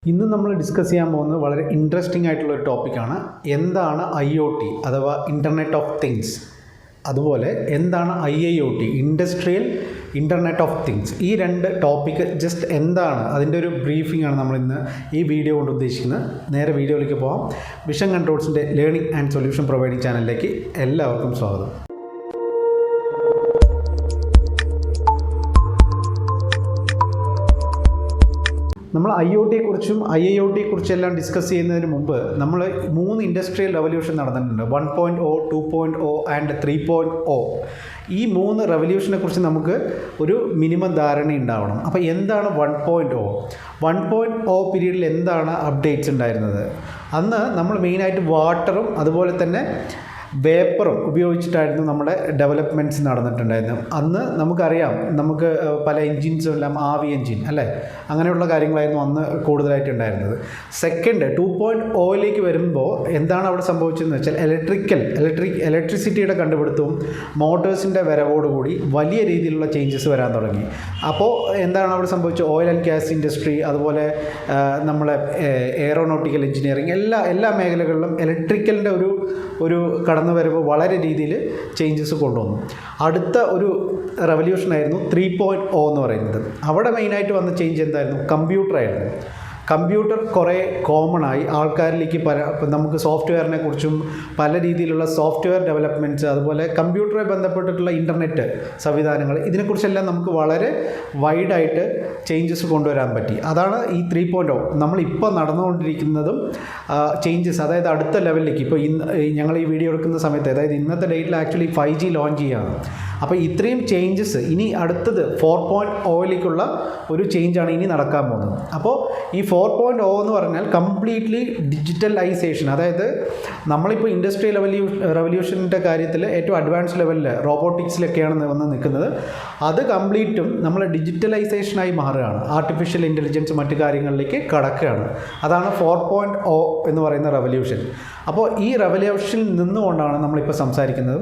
ഇന്ന് നമ്മൾ ഡിസ്കസ് ചെയ്യാൻ പോകുന്നത് വളരെ ഇൻട്രസ്റ്റിംഗ് ആയിട്ടുള്ള ഒരു ടോപ്പിക്കാണ്. എന്താണ് IoT അഥവാ ഇൻ്റർനെറ്റ് ഓഫ് തിങ്സ്, അതുപോലെ എന്താണ് IIoT industrial internet of things. ഈ രണ്ട് ടോപ്പിക്ക് ജസ്റ്റ് എന്താണ് അതിൻ്റെ ഒരു ബ്രീഫിംഗ് ആണ് നമ്മൾ ഇന്ന് ഈ വീഡിയോ കൊണ്ട് ഉദ്ദേശിക്കുന്നത്. നേരെ വീഡിയോയിലേക്ക് പോകാം. വിഷൻ കൺട്രോൾസിൻ്റെ ലേണിംഗ് ആൻഡ് സൊല്യൂഷൻ പ്രൊവൈഡിംഗ് ചാനലിലേക്ക് എല്ലാവർക്കും സ്വാഗതം. നമ്മൾ IoTയെക്കുറിച്ചും IIoTയെക്കുറിച്ചും എല്ലാം ഡിസ്കസ് ചെയ്യുന്നതിന് മുമ്പ് നമ്മൾ 3 ഇൻഡസ്ട്രിയൽ റവല്യൂഷൻ നടന്നിട്ടുണ്ട്. 1.0, 2.0 ആൻഡ് 3.0. ഈ 3 റവല്യൂഷനെ കുറിച്ച് നമുക്ക് ഒരു മിനിമം ധാരണ ഉണ്ടാവണം. അപ്പോൾ എന്താണ് 1.0? 1.0 പീരീഡിൽ എന്താണ് അപ്ഡേറ്റ്സ് ഉണ്ടായിരുന്നത്? അന്ന് നമ്മൾ മെയിനായിട്ട് വാട്ടറും അതുപോലെ തന്നെ വേപ്പറും ഉപയോഗിച്ചിട്ടായിരുന്നു നമ്മുടെ ഡെവലപ്മെൻറ്റ്സ് നടന്നിട്ടുണ്ടായിരുന്നു. അന്ന് നമുക്കറിയാം, നമുക്ക് പല എൻജിൻസും എല്ലാം ആവി എൻജിൻ അല്ലേ, അങ്ങനെയുള്ള കാര്യങ്ങളായിരുന്നു അന്ന് കൂടുതലായിട്ടുണ്ടായിരുന്നത്. സെക്കൻഡ് 2.0യിലേക്ക് വരുമ്പോൾ എന്താണ് അവിടെ സംഭവിച്ചതെന്ന് വെച്ചാൽ ഇലക്ട്രിസിറ്റിയുടെ കണ്ടുപിടുത്തവും മോട്ടേഴ്സിൻ്റെ വരവോടുകൂടി വലിയ രീതിയിലുള്ള ചേഞ്ചസ് വരാൻ തുടങ്ങി. അപ്പോൾ എന്താണ് അവിടെ സംഭവിച്ചത്? ഓയിൽ ആൻഡ് ഗ്യാസ് ഇൻഡസ്ട്രി, അതുപോലെ നമ്മളെ എയറോനോട്ടിക്കൽ എഞ്ചിനീയറിംഗ്, എല്ലാ മേഖലകളിലും ഇലക്ട്രിക്കലിൻ്റെ ഒരു കടന്നുവരവ് വളരെ രീതിയിൽ ചേഞ്ചസ് കൊണ്ടുവന്നു. അടുത്ത ഒരു റവല്യൂഷനായിരുന്നു 3.0 എന്ന് പറയുന്നത്. അവിടെ മെയിനായിട്ട് വന്ന ചേഞ്ച് എന്തായിരുന്നു? കമ്പ്യൂട്ടറായിരുന്നു. കമ്പ്യൂട്ടർ കുറേ കോമൺ ആയി ആൾക്കാരിലേക്ക്. നമുക്ക് സോഫ്റ്റ്വെയറിനെ കുറിച്ചും പല രീതിയിലുള്ള സോഫ്റ്റ്വെയർ ഡെവലപ്മെൻറ്റ്സ്, അതുപോലെ കമ്പ്യൂട്ടറുമായി ബന്ധപ്പെട്ടിട്ടുള്ള ഇൻ്റർനെറ്റ് സംവിധാനങ്ങൾ, ഇതിനെക്കുറിച്ചെല്ലാം നമുക്ക് വളരെ വൈഡായിട്ട് ചേഞ്ചസ് കൊണ്ടുവരാൻ പറ്റി. അതാണ് ഈ 3.0 നമ്മളിപ്പോൾ നടന്നുകൊണ്ടിരിക്കുന്നതും ചേഞ്ചസ്. അതായത് അടുത്ത ലെവലിലേക്ക് ഇപ്പോൾ ഞങ്ങൾ ഈ വീഡിയോ എടുക്കുന്ന സമയത്ത്, അതായത് ഇന്നത്തെ ഡേറ്റിൽ ആക്ച്വലി 5G ലോഞ്ച് ചെയ്യുകയാണ്. അപ്പോൾ ഇത്രയും ചേഞ്ചസ് ഇനി അടുത്തത് 4.0യിലേക്കുള്ള ഒരു ചേഞ്ചാണ് ഇനി നടക്കാൻ പോകുന്നത്. അപ്പോൾ ഈ 4.0 എന്ന് പറഞ്ഞാൽ കംപ്ലീറ്റ്ലി ഡിജിറ്റലൈസേഷൻ. അതായത് നമ്മളിപ്പോൾ ഇൻഡസ്ട്രിയൽ റവല്യൂഷൻ്റെ കാര്യത്തിൽ ഏറ്റവും അഡ്വാൻസ് ലെവലിൽ റോബോട്ടിക്സിലൊക്കെയാണ് വന്ന് നിൽക്കുന്നത്. അത് കംപ്ലീറ്റും നമ്മൾ ഡിജിറ്റലൈസേഷനായി മാറുകയാണ്. ആർട്ടിഫിഷ്യൽ ഇൻ്റലിജൻസ് മറ്റു കാര്യങ്ങളിലേക്ക് കടക്കുകയാണ്. അതാണ് 4.0 എന്ന് പറയുന്ന റവല്യൂഷൻ. അപ്പോൾ ഈ റവല്യൂഷനിൽ നിന്നുകൊണ്ടാണ് നമ്മളിപ്പോൾ സംസാരിക്കുന്നത്.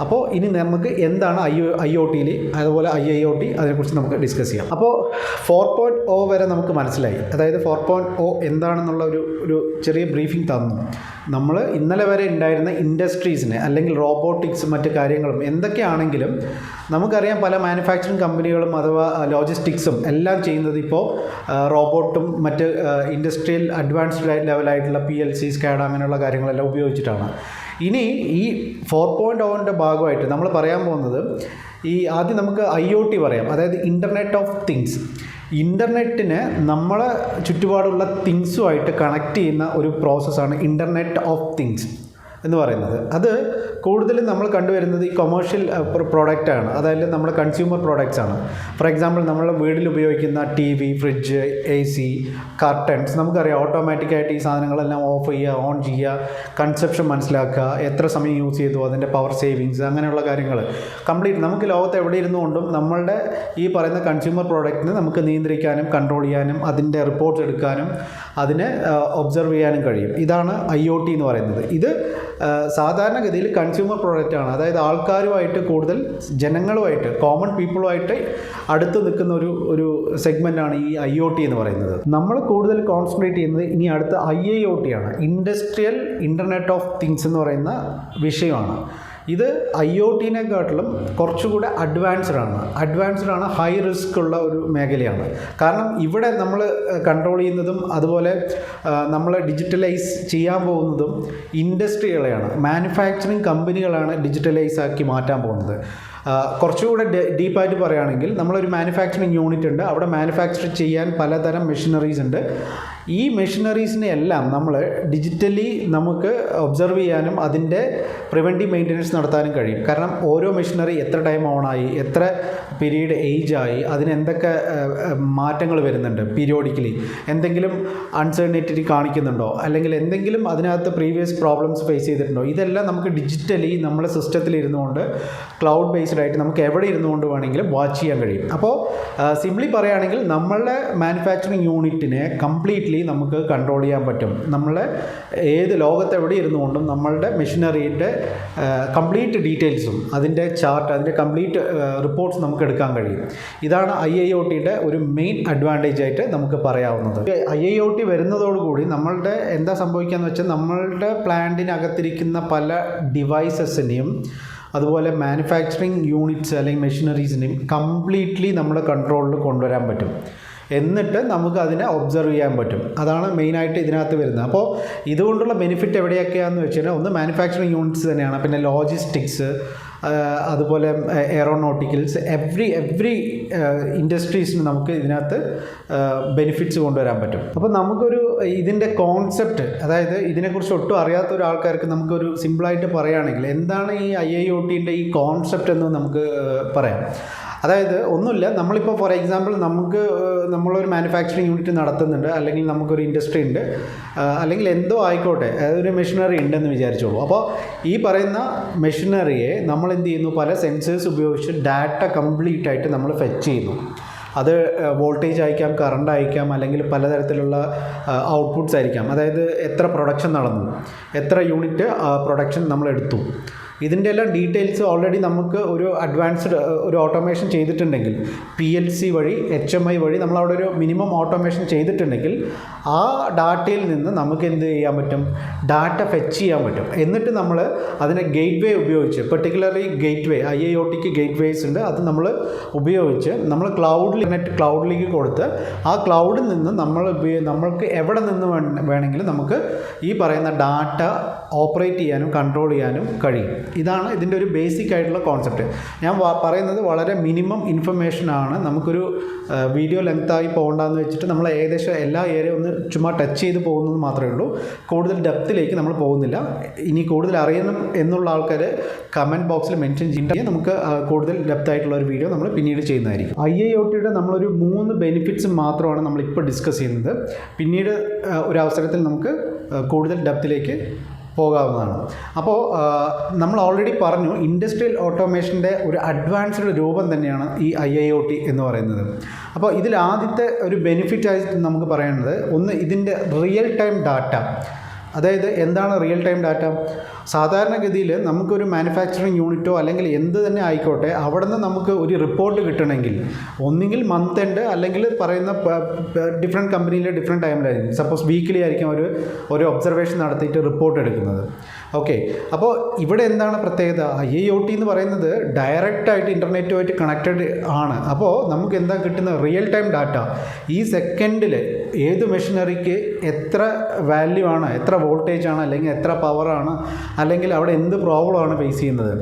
അപ്പോൾ ഇനി നമുക്ക് എന്താണ് IoTയിൽ അതുപോലെ IIoT, അതിനെക്കുറിച്ച് നമുക്ക് ഡിസ്കസ് ചെയ്യാം. അപ്പോൾ 4.0 വരെ നമുക്ക് മനസ്സിലായി. അതായത് 4.0 എന്താണെന്നുള്ള ഒരു ചെറിയ ബ്രീഫിംഗ് തന്നു. നമ്മൾ ഇന്നലെ വരെ ഉണ്ടായിരുന്ന ഇൻഡസ്ട്രീസിനെ, അല്ലെങ്കിൽ റോബോട്ടിക്സ് മറ്റ് കാര്യങ്ങളും എന്തൊക്കെയാണെങ്കിലും നമുക്കറിയാം, പല മാനുഫാക്ചറിങ് കമ്പനികളും അഥവാ ലോജിസ്റ്റിക്സും എല്ലാം ചെയ്യുന്നത് ഇപ്പോൾ റോബോട്ടും മറ്റ് ഇൻഡസ്ട്രിയൽ അഡ്വാൻസ്ഡ് ലെവലായിട്ടുള്ള PLC, SCADA അങ്ങനെയുള്ള കാര്യങ്ങളെല്ലാം ഉപയോഗിച്ചിട്ടാണ്. ഇനി ഈ 4.0ൻ്റെ ഭാഗമായിട്ട് നമ്മൾ പറയാൻ പോകുന്നത്, ആദ്യം നമുക്ക് IoT പറയാം. അതായത് ഇൻ്റർനെറ്റ് ഓഫ് തിങ്സ്. ഇൻ്റർനെറ്റിനെ നമ്മളെ ചുറ്റുപാടുള്ള തിങ്സുമായിട്ട് കണക്ട് ചെയ്യുന്ന ഒരു പ്രോസസ്സാണ് ഇൻ്റർനെറ്റ് ഓഫ് തിങ്സ് എന്ന് പറയുന്നത്. അത് കൂടുതലും നമ്മൾ കണ്ടുവരുന്നത് ഈ കൊമേഴ്ഷ്യൽ പ്രോഡക്റ്റാണ്. അതായത് നമ്മുടെ കൺസ്യൂമർ പ്രോഡക്റ്റ്സ് ആണ്. ഫോർ എക്സാമ്പിൾ, നമ്മൾ വീട്ടിൽ ഉപയോഗിക്കുന്ന TV, ഫ്രിഡ്ജ്, AC, കർട്ടൻസ്, നമുക്കറിയാം ഓട്ടോമാറ്റിക്കായിട്ട് ഈ സാധനങ്ങളെല്ലാം ഓഫ് ചെയ്യുക, ഓൺ ചെയ്യുക, കൺസെപ്ഷൻ മനസ്സിലാക്കുക, എത്ര സമയം യൂസ് ചെയ്തു, അതിൻ്റെ പവർ സേവിങ്സ്, അങ്ങനെയുള്ള കാര്യങ്ങൾ കംപ്ലീറ്റ് നമുക്ക് ലോകത്ത് എവിടെ ഇരുന്നുകൊണ്ടും നമ്മളുടെ ഈ പറയുന്ന കൺസ്യൂമർ പ്രോഡക്റ്റിനെ നമുക്ക് നിയന്ത്രിക്കാനും കൺട്രോൾ ചെയ്യാനും അതിൻ്റെ റിപ്പോർട്ട്സ് എടുക്കാനും അതിനെ ഒബ്സർവ് ചെയ്യാനും കഴിയും. ഇതാണ് IoT എന്ന് പറയുന്നത്. ഇത് സാധാരണഗതിയിൽ കൺസ്യൂമർ പ്രോഡക്റ്റാണ്. അതായത് ആൾക്കാരുമായിട്ട്, കൂടുതൽ ജനങ്ങളുമായിട്ട്, കോമൺ പീപ്പിളുമായിട്ട് അടുത്ത് നിൽക്കുന്ന ഒരു സെഗ്മെൻറ്റാണ് ഈ IoT എന്ന് പറയുന്നത്. നമ്മൾ കൂടുതൽ കോൺസെൻട്രേറ്റ് ചെയ്യുന്നത് ഇനി അടുത്ത IIoT ആണ്. ഇൻഡസ്ട്രിയൽ ഇൻ്റർനെറ്റ് ഓഫ് തിങ്സ് എന്ന് പറയുന്ന വിഷയമാണ്. ഇത് IoTനെക്കാട്ടിലും കുറച്ചുകൂടെ അഡ്വാൻസ്ഡ് ആണ്. ഹൈ റിസ്ക് ഉള്ള ഒരു മേഖലയാണ്. കാരണം ഇവിടെ നമ്മൾ കൺട്രോൾ ചെയ്യുന്നതും അതുപോലെ നമ്മൾ ഡിജിറ്റലൈസ് ചെയ്യാൻ പോകുന്നതും ഇൻഡസ്ട്രികളെയാണ്. മാനുഫാക്ചറിങ് കമ്പനികളാണ് ഡിജിറ്റലൈസ് ആക്കി മാറ്റാൻ പോകുന്നത്. കുറച്ചുകൂടെ ഡീപ്പായിട്ട് പറയുകയാണെങ്കിൽ, നമ്മളൊരു മാനുഫാക്ചറിങ് യൂണിറ്റ് ഉണ്ട്. അവിടെ മാനുഫാക്ചർ ചെയ്യാൻ പലതരം മെഷീനറീസ് ഉണ്ട്. ഈ മെഷീനറീസിനെ എല്ലാം നമ്മൾ ഡിജിറ്റലി നമുക്ക് ഒബ്സർവ് ചെയ്യാനും അതിൻ്റെ പ്രിവെൻറ്റീവ് മെയിൻ്റനൻസ് നടത്താനും കഴിയും. കാരണം ഓരോ മെഷീനറി എത്ര ടൈം ഓണായി, എത്ര പീരീഡ് ഏജായി, അതിനെന്തൊക്കെ മാറ്റങ്ങൾ വരുന്നുണ്ട് പീരിയോഡിക്കലി, എന്തെങ്കിലും അൺസർട്ടനിറ്റി കാണിക്കുന്നുണ്ടോ, അല്ലെങ്കിൽ എന്തെങ്കിലും അതിനകത്ത് പ്രീവിയസ് പ്രോബ്ലംസ് ഫേസ് ചെയ്തിട്ടുണ്ടോ, ഇതെല്ലാം നമുക്ക് ഡിജിറ്റലി നമ്മുടെ സിസ്റ്റത്തിൽ ഇരുന്നുകൊണ്ട് ക്ലൗഡ് ബേസ്ഡ് ഓർഗനൈസ്ഡ് ആയിട്ട് നമുക്ക് എവിടെ ഇരുന്നുകൊണ്ട് വേണമെങ്കിലും വാച്ച് ചെയ്യാൻ കഴിയും. അപ്പോൾ സിംപ്ലി പറയുകയാണെങ്കിൽ നമ്മളുടെ മാനുഫാക്ചറിങ് യൂണിറ്റിനെ കംപ്ലീറ്റ്ലി നമുക്ക് കൺട്രോൾ ചെയ്യാൻ പറ്റും. നമ്മളെ ഏത് ലോകത്ത് എവിടെ ഇരുന്നുകൊണ്ടും നമ്മളുടെ മെഷീനറിയുടെ കംപ്ലീറ്റ് ഡീറ്റെയിൽസും അതിൻ്റെ ചാർട്ട്, അതിൻ്റെ കംപ്ലീറ്റ് റിപ്പോർട്ട്സ് നമുക്ക് എടുക്കാൻ കഴിയും. ഇതാണ് IIoTയുടെ ഒരു മെയിൻ അഡ്വാൻറ്റേജ് ആയിട്ട് നമുക്ക് പറയാവുന്നത്. IIoT വരുന്നതോടുകൂടി നമ്മളുടെ എന്താ സംഭവിക്കുകയെന്ന് വെച്ചാൽ നമ്മളുടെ പ്ലാന്റിനകത്തിരിക്കുന്ന പല ഡിവൈസസിനെയും അതുപോലെ മാനുഫാക്ചറിങ് യൂണിറ്റ്സ് അല്ലെങ്കിൽ മെഷീനറീസിനെയും കംപ്ലീറ്റ്ലി നമ്മുടെ കൺട്രോളിൽ കൊണ്ടുവരാൻ പറ്റും. എന്നിട്ട് നമുക്ക് അതിനെ ഒബ്സർവ് ചെയ്യാൻ പറ്റും. അതാണ് മെയിനായിട്ട് ഇതിനകത്ത് വരുന്നത്. അപ്പോൾ ഇതുകൊണ്ടുള്ള ബെനിഫിറ്റ് എവിടെയൊക്കെയാണെന്ന് വെച്ച് കഴിഞ്ഞാൽ ഒന്ന് മാനുഫാക്ചറിങ് യൂണിറ്റ്സ് തന്നെയാണ്, പിന്നെ ലോജിസ്റ്റിക്സ്, അതുപോലെ എയറോനോട്ടിക്കൽസ്, എവ്രി ഇൻഡസ്ട്രീസിന് നമുക്ക് ഇതിനകത്ത് ബെനിഫിറ്റ്സ് കൊണ്ടുവരാൻ പറ്റും. അപ്പോൾ നമുക്കൊരു ഇതിൻ്റെ കോൺസെപ്റ്റ്, അതായത് ഇതിനെക്കുറിച്ച് ഒട്ടും അറിയാത്ത ഒരാൾക്കാർക്ക് നമുക്കൊരു സിമ്പിളായിട്ട് പറയുകയാണെങ്കിൽ എന്താണ് ഈ IIoTൻ്റെ ഈ കോൺസെപ്റ്റ് എന്ന് നമുക്ക് പറയാം. അതായത് ഒന്നുമില്ല, നമ്മളിപ്പോൾ ഫോർ എക്സാമ്പിൾ നമ്മളൊരു മാനുഫാക്ചറിങ് യൂണിറ്റ് നടത്തുന്നുണ്ട്, അല്ലെങ്കിൽ നമുക്കൊരു ഇൻഡസ്ട്രി ഉണ്ട്, അല്ലെങ്കിൽ എന്തോ ആയിക്കോട്ടെ, അതൊരു മെഷീനറി ഉണ്ടെന്ന് വിചാരിച്ചോളൂ. അപ്പോൾ ഈ പറയുന്ന മെഷീനറിയെ നമ്മൾ എന്ത് ചെയ്യുന്നു, പല സെൻസേഴ്സ് ഉപയോഗിച്ച് ഡാറ്റ കംപ്ലീറ്റ് ആയിട്ട് നമ്മൾ ഫെച്ച് ചെയ്യുന്നു. അത് വോൾട്ടേജ് അയക്കാം, കറണ്ട് അയക്കാം, അല്ലെങ്കിൽ പലതരത്തിലുള്ള ഔട്ട്പുട്ട്സ് ആയിരിക്കാം. അതായത് എത്ര പ്രൊഡക്ഷൻ നടന്നു, എത്ര യൂണിറ്റ് പ്രൊഡക്ഷൻ നമ്മൾ എടുത്തു, ഇതിൻ്റെ എല്ലാം ഡീറ്റെയിൽസ് ഓൾറെഡി നമുക്ക് ഒരു അഡ്വാൻസ്ഡ് ഒരു ഓട്ടോമേഷൻ ചെയ്തിട്ടുണ്ടെങ്കിൽ, PLC വഴി HMI വഴി നമ്മളവിടെ ഒരു മിനിമം ഓട്ടോമേഷൻ ചെയ്തിട്ടുണ്ടെങ്കിൽ ആ ഡാറ്റയിൽ നിന്ന് നമുക്ക് എന്ത് ചെയ്യാൻ പറ്റും, ഡാറ്റ ഫെച്ച് ചെയ്യാൻ പറ്റും. എന്നിട്ട് നമ്മൾ അതിനെ ഗേറ്റ് വേ ഉപയോഗിച്ച്, പെർട്ടിക്കുലർലി ഗേറ്റ് വേ, IIoTക്ക് ഗേറ്റ് വേസ് ഉണ്ട്, അത് നമ്മൾ ഉപയോഗിച്ച് നമ്മൾ ക്ലൗഡിലേക്ക് കൊടുത്ത് ആ ക്ലൗഡിൽ നിന്ന് നമ്മൾക്ക് എവിടെ നിന്ന് വേണമെങ്കിലും നമുക്ക് ഈ പറയുന്ന ഡാറ്റ ഓപ്പറേറ്റ് ചെയ്യാനും കൺട്രോൾ ചെയ്യാനും കഴിയും. ഇതാണ് ഇതിൻ്റെ ഒരു ബേസിക് ആയിട്ടുള്ള കോൺസെപ്റ്റ്. ഞാൻ പറയുന്നത് വളരെ മിനിമം ഇൻഫർമേഷനാണ്. നമുക്കൊരു വീഡിയോ ലെങ്തായി പോകണ്ടെന്ന് വെച്ചിട്ട് നമ്മൾ ഏകദേശം എല്ലാ ഏരിയ ഒന്ന് ചുമ്മാ ടച്ച് ചെയ്ത് പോകുന്നത് മാത്രമേ ഉള്ളൂ. കൂടുതൽ ഡെപ്തിലേക്ക് നമ്മൾ പോകുന്നില്ല. ഇനി കൂടുതൽ അറിയണം എന്നുള്ള ആൾക്കാർ കമൻറ്റ് ബോക്സിൽ മെൻഷൻ ചെയ്യുക. നമുക്ക് കൂടുതൽ ഡെപ്തായിട്ടുള്ള ഒരു വീഡിയോ നമ്മൾ പിന്നീട് ചെയ്യുന്നതായിരിക്കും. IIoTയുടെ നമ്മളൊരു 3 ബെനിഫിറ്റ്സ് മാത്രമാണ് നമ്മളിപ്പോൾ ഡിസ്കസ് ചെയ്യുന്നത്. പിന്നീട് ഒരു അവസരത്തിൽ നമുക്ക് കൂടുതൽ ഡെപ്തിലേക്ക് പോകാവുന്നതാണ്. അപ്പോൾ നമ്മൾ ഓൾറെഡി പറഞ്ഞു, ഇൻഡസ്ട്രിയൽ ഓട്ടോമേഷൻ്റെ ഒരു അഡ്വാൻസ്ഡ് രൂപം തന്നെയാണ് ഈ IIoT എന്ന് പറയുന്നത്. അപ്പോൾ ഇതിൽ ആദ്യത്തെ ഒരു ബെനിഫിറ്റായിട്ട് നമുക്ക് പറയുന്നത് ഒന്ന്, ഇതിൻ്റെ റിയൽ ടൈം ഡാറ്റ. അതായത് എന്താണ് റിയൽ ടൈം ഡാറ്റ? സാധാരണഗതിയിൽ നമുക്കൊരു മാനുഫാക്ചറിങ് യൂണിറ്റോ അല്ലെങ്കിൽ എന്ത് തന്നെ ആയിക്കോട്ടെ, അവിടെ നിന്ന് നമുക്ക് ഒരു റിപ്പോർട്ട് കിട്ടണമെങ്കിൽ ഒന്നുകിൽ മന്ത് എൻഡ്, അല്ലെങ്കിൽ പറയുന്ന ഡിഫറെൻറ്റ് കമ്പനിയിലെ ഡിഫറെൻറ്റ് ടൈമിലായിരിക്കും. സപ്പോസ് വീക്കിലി ആയിരിക്കും ഒരു ഒബ്സർവേഷൻ നടത്തിയിട്ട് റിപ്പോർട്ട് എടുക്കുന്നത്. ഓക്കെ, അപ്പോൾ ഇവിടെ എന്താണ് പ്രത്യേകത? IIoT എന്ന് പറയുന്നത് ഡയറക്റ്റായിട്ട് ഇൻ്റർനെറ്റുമായിട്ട് കണക്റ്റഡ് ആണ്. അപ്പോൾ നമുക്ക് എന്താ കിട്ടുന്നത്? Real time data. ഈ സെക്കൻഡിൽ ഏത് മെഷീനറിക്ക് എത്ര വാല്യൂ ആണ്, എത്ര വോൾട്ടേജ് ആണ്, അല്ലെങ്കിൽ എത്ര പവറാണ്, അല്ലെങ്കിൽ അവിടെ എന്ത് പ്രോബ്ലമാണ് ഫേസ് ചെയ്യുന്നത്,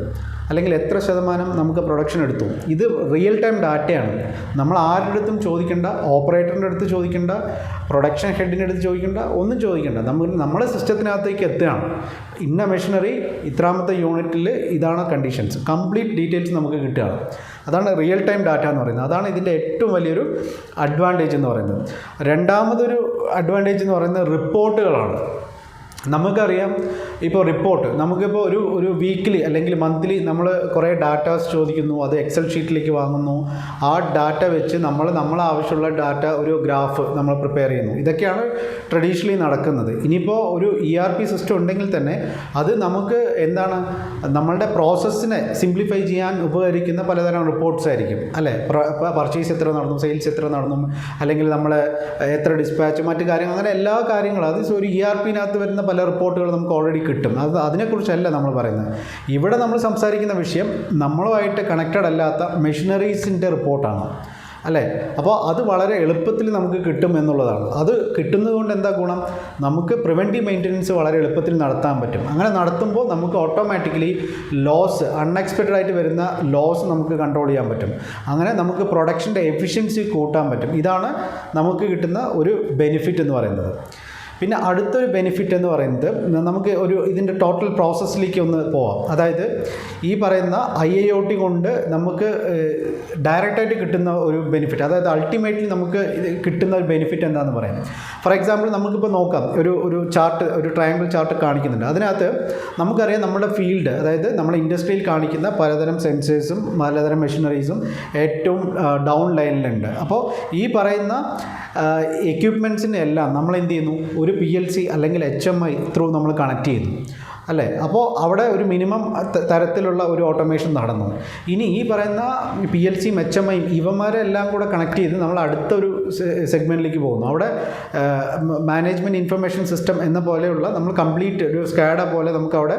അല്ലെങ്കിൽ എത്ര ശതമാനം നമുക്ക് പ്രൊഡക്ഷൻ എടുത്തു. ഇത് റിയൽ ടൈം ഡാറ്റയാണ്. നമ്മൾ ആരുടെ അടുത്തും ചോദിക്കേണ്ട, ഓപ്പറേറ്ററിൻ്റെ അടുത്ത് ചോദിക്കേണ്ട, പ്രൊഡക്ഷൻ ഹെഡിൻ്റെ അടുത്ത് ചോദിക്കേണ്ട, ഒന്നും ചോദിക്കേണ്ട. നമ്മുടെ സിസ്റ്റത്തിനകത്തേക്ക് എത്തുകയാണ്. ഇന്ന മെഷീനറി ഇത്രാമത്തെ യൂണിറ്റിൽ ഇതാണ് കണ്ടീഷൻസ്, കംപ്ലീറ്റ് ഡീറ്റെയിൽസ് നമുക്ക് കിട്ടുകയാണ്. അതാണ് റിയൽ ടൈം ഡാറ്റ എന്ന് പറയുന്നത്. അതാണ് ഇതിൻ്റെ ഏറ്റവും വലിയൊരു അഡ്വാൻറ്റേജ് എന്ന് പറയുന്നത്. രണ്ടാമതൊരു അഡ്വാൻറ്റേജ് എന്ന് പറയുന്നത് റിപ്പോർട്ടുകളാണ്. നമുക്കറിയാം, ഇപ്പോൾ റിപ്പോർട്ട് നമുക്കിപ്പോൾ ഒരു വീക്കിലി അല്ലെങ്കിൽ മന്ത്ലി നമ്മൾ കുറേ ഡാറ്റാസ് ചോദിക്കുന്നു, അത് എക്സൽ ഷീറ്റിലേക്ക് വാങ്ങുന്നു. ആ ഡാറ്റ വെച്ച് നമ്മൾ ആവശ്യമുള്ള ഡാറ്റ, ഒരു ഗ്രാഫ് നമ്മൾ പ്രിപ്പയർ ചെയ്യുന്നു. ഇതൊക്കെയാണ് ട്രഡീഷണലി നടക്കുന്നത്. ഇനിയിപ്പോൾ ഒരു ERP സിസ്റ്റം ഉണ്ടെങ്കിൽ തന്നെ അത് നമുക്ക് എന്താണ്, നമ്മളുടെ പ്രോസസ്സിനെ സിംപ്ലിഫൈ ചെയ്യാൻ ഉപകരിക്കുന്ന പലതരം റിപ്പോർട്ട്സ് ആയിരിക്കും, അല്ലേ? പർച്ചേസ് എത്ര നടന്നു, സെയിൽസ് എത്ര നടന്നു, അല്ലെങ്കിൽ നമ്മൾ എത്ര ഡിസ്പാച്ച്, മറ്റു കാര്യങ്ങൾ, അങ്ങനെ എല്ലാ കാര്യങ്ങളും അത് ഒരു ERPനകത്ത് വരുന്ന പല റിപ്പോർട്ടുകൾ നമുക്ക് ഓൾറെഡി കിട്ടും. അതിനെക്കുറിച്ചല്ല നമ്മൾ പറയുന്നത്. ഇവിടെ നമ്മൾ സംസാരിക്കുന്ന വിഷയം നമ്മളുമായിട്ട് കണക്റ്റഡ് അല്ലാത്ത മെഷീനറീസിൻ്റെ റിപ്പോർട്ടാണ്, അല്ലേ? അപ്പോൾ അത് വളരെ എളുപ്പത്തിൽ നമുക്ക് കിട്ടും എന്നുള്ളതാണ്. അത് കിട്ടുന്നത് കൊണ്ട് എന്താ ഗുണം? നമുക്ക് പ്രിവെൻറ്റീവ് മെയിൻ്റനൻസ് വളരെ എളുപ്പത്തിൽ നടത്താൻ പറ്റും. അങ്ങനെ നടത്തുമ്പോൾ നമുക്ക് ഓട്ടോമാറ്റിക്കലി അൺഎക്സ്പെക്റ്റഡ് ആയിട്ട് വരുന്ന ലോസ് നമുക്ക് കൺട്രോൾ ചെയ്യാൻ പറ്റും. അങ്ങനെ നമുക്ക് പ്രൊഡക്ഷൻ്റെ എഫിഷ്യൻസി കൂട്ടാൻ പറ്റും. ഇതാണ് നമുക്ക് കിട്ടുന്ന ഒരു ബെനിഫിറ്റ് എന്ന് പറയുന്നത്. പിന്നെ അടുത്തൊരു ബെനിഫിറ്റ് എന്ന് പറയുന്നത് നമുക്ക് ഇതിൻ്റെ ടോട്ടൽ പ്രോസസ്സിലേക്ക് ഒന്ന് പോവാം. അതായത് ഈ പറയുന്ന IIoT കൊണ്ട് നമുക്ക് ഡയറക്റ്റായിട്ട് കിട്ടുന്ന ഒരു ബെനിഫിറ്റ്, അതായത് അൾട്ടിമേറ്റ്ലി നമുക്ക് കിട്ടുന്ന ഒരു ബെനിഫിറ്റ് എന്താണെന്ന് പറയാം. ഫോർ എക്സാമ്പിൾ നമുക്കിപ്പോൾ നോക്കാം, ഒരു ചാർട്ട്, ഒരു ട്രയാങ്കിൾ ചാർട്ട് കാണിക്കുന്നുണ്ട്. അതിനകത്ത് നമുക്കറിയാം നമ്മുടെ ഫീൽഡ്, അതായത് നമ്മുടെ ഇൻഡസ്ട്രിയിൽ കാണിക്കുന്ന പലതരം സെൻസേഴ്സും പലതരം മെഷീനറീസും ഏറ്റവും ഡൗൺ ലൈനിലുണ്ട്. അപ്പോൾ ഈ പറയുന്ന എക്യുപ്മെൻറ്റ്സിനെ എല്ലാം നമ്മൾ എന്ത് ചെയ്യുന്നു, ഒരു PLC അല്ലെങ്കിൽ HMI ത്രൂ നമ്മൾ കണക്ട് ചെയ്യുന്നു അല്ലേ. അപ്പോൾ അവിടെ ഒരു മിനിമം തരത്തിലുള്ള ഒരു ഓട്ടോമേഷൻ നടന്നു. ഇനി ഈ പറയുന്ന PLCയും HMIയും ഇവന്മാരെല്ലാം കൂടെ കണക്ട് ചെയ്ത് നമ്മൾ അടുത്തൊരു സെഗ്മെൻറ്റിലേക്ക് പോകുന്നു. അവിടെ മാനേജ്മെൻറ്റ് ഇൻഫർമേഷൻ സിസ്റ്റം എന്ന പോലെയുള്ള നമ്മൾ കംപ്ലീറ്റ് ഒരു സ്കാഡ പോലെ നമുക്ക് അവിടെ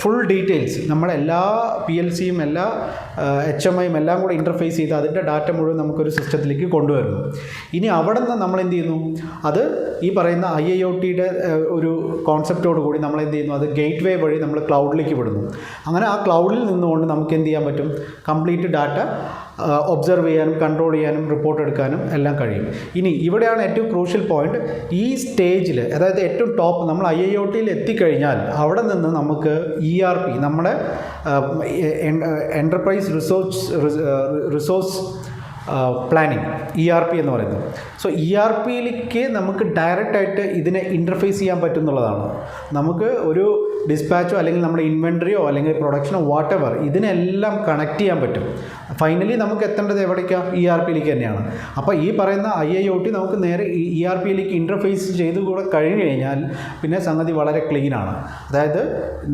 ഫുൾ ഡീറ്റെയിൽസ് നമ്മുടെ എല്ലാ PLCയും എല്ലാ HMIയും എല്ലാം കൂടെ ഇൻ്റർഫേസ് ചെയ്ത് അതിൻ്റെ ഡാറ്റ മുഴുവൻ നമുക്കൊരു സിസ്റ്റത്തിലേക്ക് കൊണ്ടുവരുന്നു. ഇനി അവിടെ നിന്ന് നമ്മൾ എന്ത് ചെയ്യുന്നു, അത് ഈ പറയുന്ന IIoTയുടെ ഒരു കോൺസെപ്റ്റോട് കൂടി നമ്മൾ എന്ത് ചെയ്യുന്നു, അത് ഗേറ്റ് വേ വഴി നമ്മൾ ക്ലൗഡിലേക്ക് വിടുന്നു. അങ്ങനെ ആ ക്ലൗഡിൽ നിന്നുകൊണ്ട് നമുക്ക് എന്ത് ചെയ്യാൻ പറ്റും, കംപ്ലീറ്റ് ഡാറ്റ ഒബ്സർവ് ചെയ്യാനും കൺട്രോൾ ചെയ്യാനും റിപ്പോർട്ട് എടുക്കാനും എല്ലാം കഴിയും. ഇനി ഇവിടെയാണ് ഏറ്റവും ക്രൂഷ്യൽ പോയിന്റ്. ഈ സ്റ്റേജിൽ, അതായത് ഏറ്റവും ടോപ്പ് നമ്മൾ IIoTയിൽ എത്തിക്കഴിഞ്ഞാൽ അവിടെ നിന്ന് നമുക്ക് ERP, നമ്മുടെ എൻ്റർപ്രൈസ് റിസോഴ്സ് പ്ലാനിങ്, ERP എന്ന് പറയുന്നത്. സോ ERPയിലേക്ക് നമുക്ക് ഡയറക്റ്റായിട്ട് ഇതിനെ ഇൻ്റർഫേസ് ചെയ്യാൻ പറ്റുന്നുള്ളതാണ്. നമുക്ക് ഒരു ഡിസ്പാച്ചോ അല്ലെങ്കിൽ നമ്മുടെ ഇൻവെൻട്രിയോ അല്ലെങ്കിൽ പ്രൊഡക്ഷനോ വാട്ടെവർ ഇതിനെല്ലാം കണക്ട് ചെയ്യാൻ പറ്റും. ഫൈനലി നമുക്ക് എത്തേണ്ടത് എവിടേക്കാണ്, ERPയിലേക്ക് തന്നെയാണ്. അപ്പോൾ ഈ പറയുന്ന IIoT നമുക്ക് നേരെ ERPയിലേക്ക് ഇൻ്റർഫേസ് ചെയ്ത് കൂടെ കഴിഞ്ഞ് കഴിഞ്ഞാൽ പിന്നെ സംഗതി വളരെ ക്ലീനാണ്. അതായത്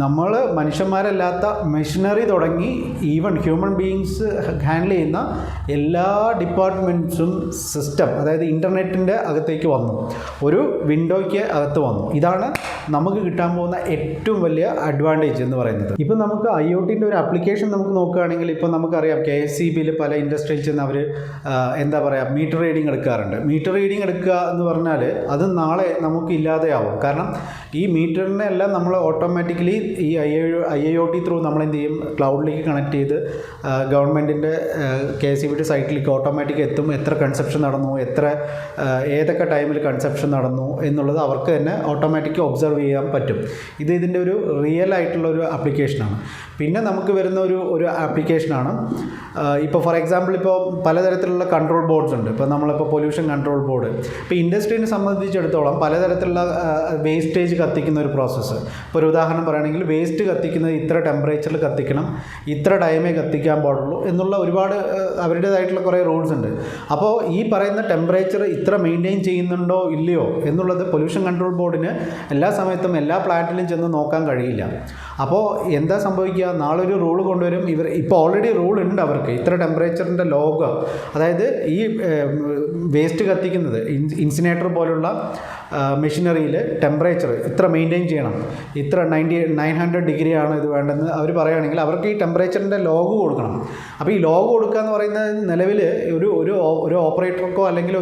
നമ്മൾ മനുഷ്യന്മാരല്ലാത്ത മെഷീനറി തുടങ്ങി ഈവൻ ഹ്യൂമൻ ബീയിങ്സ് ഹാൻഡിൽ ചെയ്യുന്ന എല്ലാ ഡിപ്പാർട്ട്മെൻറ്റ്സും സിസ്റ്റം, അതായത് ഇൻ്റർനെറ്റിൻ്റെ അകത്തേക്ക് വന്നു, ഒരു വിൻഡോയ്ക്ക് അകത്ത് വന്നു. ഇതാണ് നമുക്ക് കിട്ടാൻ പോകുന്ന ഏറ്റവും വലിയ അഡ്വാൻറ്റേജ് എന്ന് പറയുന്നത്. ഇപ്പം നമുക്ക് IoTൻ്റെ ഒരു ആപ്ലിക്കേഷൻ നമുക്ക് നോക്കുകയാണെങ്കിൽ, ഇപ്പോൾ നമുക്കറിയാം KSEBയിൽ പല ഇൻഡസ്ട്രിയിൽ ചെന്ന് അവർ എന്താ പറയുക, മീറ്റർ റീഡിങ് എടുക്കാറുണ്ട്. മീറ്റർ റീഡിങ് എടുക്കുക എന്ന് പറഞ്ഞാൽ അത് നാളെ നമുക്ക് ഇല്ലാതെയാവും. കാരണം ഈ മീറ്ററിനെ എല്ലാം നമ്മൾ ഓട്ടോമാറ്റിക്കലി ഈ IIoT ത്രൂ നമ്മൾ എന്ത് ചെയ്യും, ക്ലൗഡിലേക്ക് കണക്ട് ചെയ്ത് ഗവൺമെൻറ്റിൻ്റെ KSEBയുടെ സൈറ്റിലേക്ക് ഓട്ടോമാറ്റിക് എത്തും. എത്ര കൺസപ്ഷൻ നടന്നു, ഏതൊക്കെ ടൈമിൽ കൺസപ്ഷൻ നടന്നു എന്നുള്ളത് അവർക്ക് തന്നെ ഓട്ടോമാറ്റിക് ഒബ്സർവ് ചെയ്യാൻ പറ്റും. ഇതിൻ്റെ ഒരു റിയൽ ആയിട്ടുള്ള ഒരു ആപ്ലിക്കേഷനാണ്. പിന്നെ നമുക്ക് വരുന്ന ഒരു ആപ്ലിക്കേഷനാണ്, ഇപ്പോൾ ഫോർ എക്സാമ്പിൾ ഇപ്പോൾ പലതരത്തിലുള്ള കൺട്രോൾ ബോർഡ്സ് ഉണ്ട്. ഇപ്പോൾ നമ്മളിപ്പോൾ പൊല്യൂഷൻ കൺട്രോൾ ബോർഡ്, ഇപ്പോൾ ഇൻഡസ്ട്രീനെ സംബന്ധിച്ചിടത്തോളം പലതരത്തിലുള്ള വേസ്റ്റേജ് കത്തിക്കുന്ന ഒരു പ്രോസസ്സ്. ഇപ്പോൾ ഒരു ഉദാഹരണം പറയുകയാണെങ്കിൽ, വേസ്റ്റ് കത്തിക്കുന്നത് ഇത്ര ടെമ്പറേച്ചറിൽ കത്തിക്കണം, ഇത്ര ടൈമേ കത്തിക്കാൻ പാടുള്ളൂ എന്നുള്ള ഒരുപാട് അവരുടേതായിട്ടുള്ള കുറേ റൂൾസ് ഉണ്ട്. അപ്പോൾ ഈ പറയുന്ന ടെമ്പറേച്ചർ ഇത്ര മെയിൻറ്റെയിൻ ചെയ്യുന്നുണ്ടോ ഇല്ലയോ എന്നുള്ളത് പൊല്യൂഷൻ കൺട്രോൾ ബോർഡിന് എല്ലാ സമയത്തും എല്ലാ പ്ലാന്റിലും ചെന്ന് നോക്കാൻ കഴിയില്ല. അപ്പോൾ എന്താ സംഭവിക്കുക, നാളെ ഒരു റൂൾ കൊണ്ടുവരും. ഇപ്പോൾ ഓൾറെഡി റൂൾ ഉണ്ട് അവർക്ക്, ഇത്ര ടെമ്പറേച്ചറിൻ്റെ ലോഗ്, അതായത് ഈ വേസ്റ്റ് കത്തിക്കുന്നത് ഇൻസിനേറ്റർ പോലുള്ള മെഷീനറിയിൽ ടെമ്പറേച്ചർ ഇത്ര മെയിൻറ്റെയിൻ ചെയ്യണം, ഇത്ര 900 ഡിഗ്രിയാണ് ഇത് വേണ്ടതെന്ന് അവർ പറയുകയാണെങ്കിൽ അവർക്ക് ഈ ടെമ്പറേച്ചറിൻ്റെ ലോഗ് കൊടുക്കണം. അപ്പോൾ ഈ ലോഗ് കൊടുക്കുക എന്ന് പറയുന്നത് നിലവിൽ ഒരു ഓപ്പറേറ്റർക്കോ അല്ലെങ്കിൽ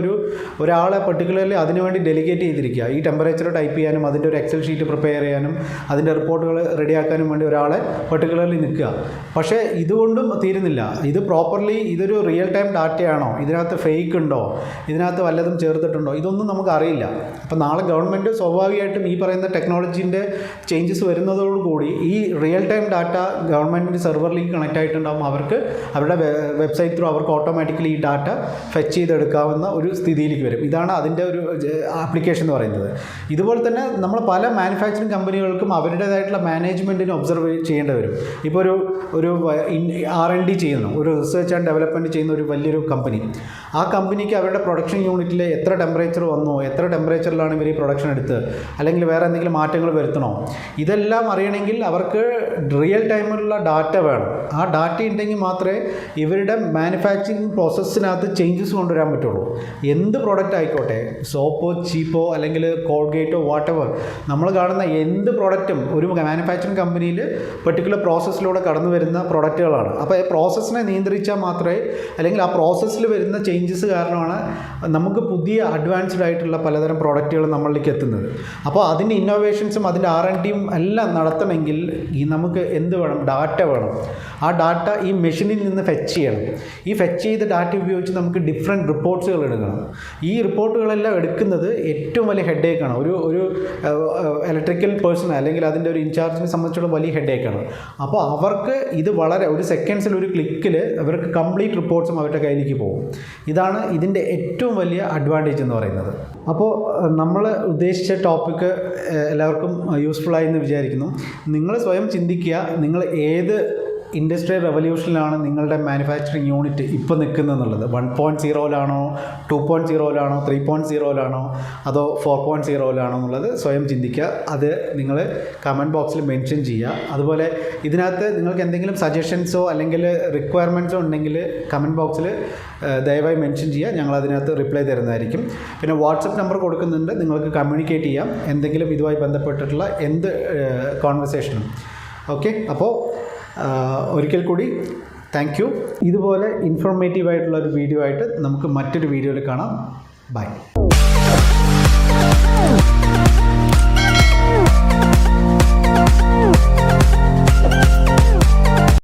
ഒരാളെ പെർട്ടിക്കുലർലി അതിനുവേണ്ടി ഡെലിഗേറ്റ് ചെയ്തിരിക്കുക. ഈ ടെമ്പറേച്ചർ ടൈപ്പ് ചെയ്യാനും അതിൻ്റെ ഒരു എക്സൽ ഷീറ്റ് പ്രിപ്പയർ ചെയ്യാനും അതിൻ്റെ റിപ്പോർട്ടുകൾ റെഡിയാക്കാനും വേണ്ടി ഒരാളെ പെർട്ടിക്കുലർലി നിൽക്കുക. പക്ഷേ ഇതുകൊണ്ടും തീരുന്നില്ല. ഇത് പ്രോപ്പർലി ഇതൊരു റിയൽ ടൈം ഡാറ്റയാണോ, ഇതിനകത്ത് ഫേക്ക് ഉണ്ടോ, ഇതിനകത്ത് വല്ലതും ചേർത്തിട്ടുണ്ടോ, ഇതൊന്നും നമുക്ക് അറിയില്ല. അപ്പോൾ നാളെ ഗവൺമെൻറ് സ്വാഭാവികമായിട്ടും ഈ പറയുന്ന ടെക്നോളജീൻ്റെ ചേഞ്ചസ് വരുന്നതോടുകൂടി ഈ റിയൽ ടൈം ഡാറ്റ ഗവൺമെൻറ്റിൻ്റെ സെർവറിലേക്ക് കണക്റ്റ് ആയിട്ടുണ്ടാകും. അവർക്ക് അവരുടെ വെബ്സൈറ്റ് ത്രൂ അവർക്ക് ഓട്ടോമാറ്റിക്കലി ഈ ഡാറ്റ ഫെച്ച് ചെയ്തെടുക്കാവുന്ന ഒരു സ്ഥിതിയിലേക്ക് വരും. ഇതാണ് അതിൻ്റെ ഒരു ആപ്ലിക്കേഷൻ എന്ന് പറയുന്നത്. ഇതുപോലെ തന്നെ നമ്മൾ പല മാനുഫാക്ചറിങ് കമ്പനികൾക്കും അവരുടേതായിട്ടുള്ള മാനേജ്മെൻറ്റിന് ഒബ്സർവ് ചെയ്യേണ്ടി വരും. ഇപ്പോൾ ഒരു R&D ചെയ്യുന്നു, ഒരു റിസർച്ച് ആൻഡ് ഡെവലപ്മെൻറ്റ് ചെയ്യുന്ന ഒരു വലിയൊരു കമ്പനി, ആ കമ്പനിക്ക് അവരുടെ പ്രൊഡക്ഷൻ യൂണിറ്റിൽ എത്ര ടെമ്പറേച്ചർ വന്നു, എത്ര ടെമ്പറേച്ചറിലാണ് ഇവർ ഈ പ്രൊഡക്ഷൻ എടുത്ത്, അല്ലെങ്കിൽ വേറെ എന്തെങ്കിലും മാറ്റങ്ങൾ വരുത്തണോ, ഇതെല്ലാം അറിയണമെങ്കിൽ അവർക്ക് റിയൽ ടൈമിലുള്ള ഡാറ്റ വേണം. ആ ഡാറ്റ ഉണ്ടെങ്കിൽ മാത്രമേ ഇവരുടെ മാനുഫാക്ചറിങ് പ്രോസസ്സിനകത്ത് ചേഞ്ചസ് കൊണ്ടുവരാൻ പറ്റുള്ളൂ. എന്ത് പ്രോഡക്റ്റ് ആയിക്കോട്ടെ, സോപ്പോ ചീപ്പോ അല്ലെങ്കിൽ കോൾഗേറ്റോ വാട്ടെവർ, നമ്മൾ കാണുന്ന എന്ത് പ്രോഡക്റ്റും ഒരു മാനുഫാക്ചറിങ് കമ്പനിയിൽ പെർട്ടിക്കുലർ പ്രോസസ്സിലൂടെ കടന്നു വരുന്ന പ്രോഡക്റ്റുകളാണ്. അപ്പോൾ ഈ പ്രോസസ്സിനെ നിയന്ത്രിച്ചാൽ മാത്രമേ, അല്ലെങ്കിൽ ആ പ്രോസസ്സിൽ വരുന്ന ചേഞ്ചസ് കാരണമാണ് നമുക്ക് പുതിയ അഡ്വാൻസ്ഡ് ആയിട്ടുള്ള പലതരം പ്രോഡക്റ്റുകൾ നമ്മളിലേക്ക് എത്തുന്നത്. അപ്പോൾ അതിൻ്റെ ഇന്നോവേഷൻസും അതിൻ്റെ R&Dയും എല്ലാം നടത്തണമെങ്കിൽ നമുക്ക് എന്ത് വേണം? ഡാറ്റ വേണം. ആ ഡാറ്റ ഈ മെഷീനിൽ നിന്ന് ഫെച്ച് ചെയ്യണം. ഈ ഫെച്ച് ചെയ്ത ഡാറ്റ ഉപയോഗിച്ച് നമുക്ക് ഡിഫറെൻറ്റ് റിപ്പോർട്ട്സുകൾ എടുക്കണം. ഈ റിപ്പോർട്ടുകളെല്ലാം എടുക്കുന്നത് ഏറ്റവും വലിയ ഹെഡേക്കാണ്. ഒരു ഇലക്ട്രിക്കൽ പേഴ്സൺ അല്ലെങ്കിൽ അതിൻ്റെ ഒരു ഇൻചാർജിനെ സംബന്ധിച്ചുള്ള വലിയ ഹെഡേക്കാണ്. അപ്പോൾ അവർക്ക് ഇത് വളരെ ഒരു സെക്കൻഡ്സിൽ, ഒരു ക്ലിക്കിൽ അവർക്ക് കംപ്ലീറ്റ് റിപ്പോർട്ട്സും അവരുടെ കയ്യിലേക്ക് പോകും. ഇതാണ് ഇതിൻ്റെ ഏറ്റവും വലിയ അഡ്വാൻറ്റേജ് എന്ന് പറയുന്നത്. അപ്പോൾ നമ്മൾ ഉദ്ദേശിച്ച ടോപ്പിക്ക് എല്ലാവർക്കും യൂസ്ഫുള്ളായി എന്ന് വിചാരിക്കുന്നു. നിങ്ങൾ സ്വയം ചിന്തിക്കുക, നിങ്ങൾ ഏത് ഇൻഡസ്ട്രിയൽ റെവല്യൂഷനിലാണ് നിങ്ങളുടെ മാനുഫാക്ചറിങ് യൂണിറ്റ് ഇപ്പോൾ നിൽക്കുന്നതെന്നുള്ളത്. 1.0-ലാണോ, 2.0-ലാണോ, 3.0-ലാണോ, അതോ 4.0-ലാണോ എന്നുള്ളത് സ്വയം ചിന്തിക്കുക. അത് നിങ്ങൾ കമൻറ്റ് ബോക്സിൽ മെൻഷൻ ചെയ്യുക. അതുപോലെ ഇതിനകത്ത് നിങ്ങൾക്ക് എന്തെങ്കിലും സജഷൻസോ അല്ലെങ്കിൽ റിക്വയർമെൻറ്റ്സോ ഉണ്ടെങ്കിൽ കമൻറ്റ് ബോക്സിൽ ദയവായി മെൻഷൻ ചെയ്യുക. ഞങ്ങൾ അതിനകത്ത് റിപ്ലൈ തരുന്നതായിരിക്കും. പിന്നെ വാട്സപ്പ് നമ്പർ കൊടുക്കുന്നുണ്ട്, നിങ്ങൾക്ക് കമ്മ്യൂണിക്കേറ്റ് ചെയ്യാം എന്തെങ്കിലും ഇതുമായി ബന്ധപ്പെട്ടിട്ടുള്ള എന്ത് കോൺവെർസേഷനും. ഓക്കെ, അപ്പോൾ ഒരിക്കൽ കൂടി താങ്ക് യു. ഇതുപോലെ ഇൻഫോർമേറ്റീവ് ആയിട്ടുള്ള ഒരു വീഡിയോ ആയിട്ട് നമുക്ക് മറ്റൊരു വീഡിയോയിൽ കാണാം. ബൈ.